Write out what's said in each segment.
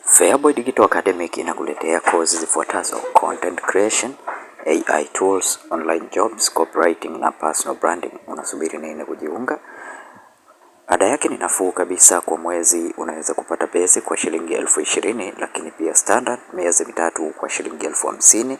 Feaboy Digital Academic inakuletea course zifuatazo: content creation, AI tools, online jobs, copywriting na personal branding. Unasubiri nini kujiunga? Ada yake ni nafuu kabisa. Kwa mwezi unaweza kupata basic kwa shilingi 20,000, lakini pia standard miezi mitatu kwa shilingi 50,000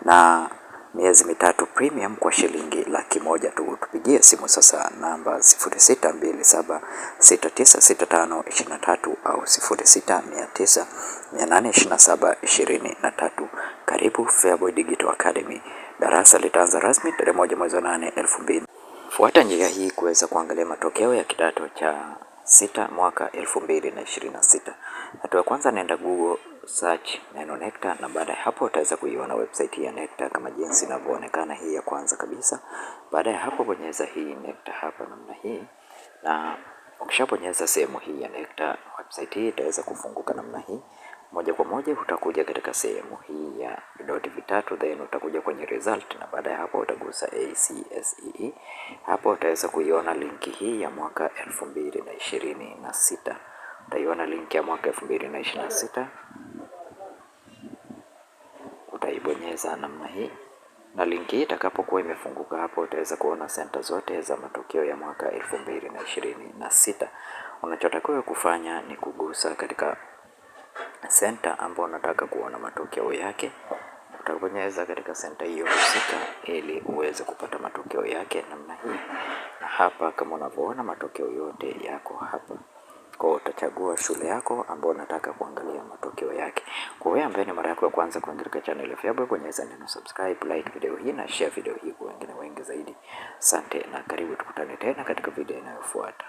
na miezi mitatu premium kwa shilingi 100,000 tu. Tupigie simu sasa namba 0627696523 au 0690822723. Karibu Feaboy Digital Academy. Darasa litaanza rasmi tarehe 1 mwezi wa 8 2020. Fuata njia hii kuweza kuangalia matokeo ya kidato cha 6 mwaka 2026. Hatua ya kwanza, nenda Google search neno NECTA, na baada ya hapo utaweza kuiona website ya NECTA kama jinsi inavyoonekana, hii ya kwanza kabisa. Baada ya hapo bonyeza hii NECTA hapa namna hii, na ukishabonyeza sehemu hii ya NECTA, website hii itaweza kufunguka namna hii. Moja kwa moja utakuja katika sehemu hii ya vidoti vitatu, then utakuja kwenye result, na baada ya hapo utagusa ACSEE. Hapo utaweza kuiona linki hii ya mwaka 2026. Utaiona linki ya mwaka 2026, utaibonyeza namna hii, na linki hii itakapokuwa imefunguka hapo utaweza kuona center zote za matokeo ya mwaka 2026. Unachotakiwa kufanya ni kugusa katika center ambayo unataka kuona matokeo yake. Utabonyeza katika center hiyo husika ili uweze kupata matokeo yake namna hii, na hapa kama unavyoona matokeo yote yako hapa. Kwa utachagua shule yako ambayo unataka kuangalia matokeo yake. Kwa wewe ambaye ni mara yako ya kwanza kuingia katika channel ya Feaboy, bonyeza neno subscribe, like video hii na share video hii kwa wengine wengi zaidi. Asante na karibu, tukutane tena katika video inayofuata.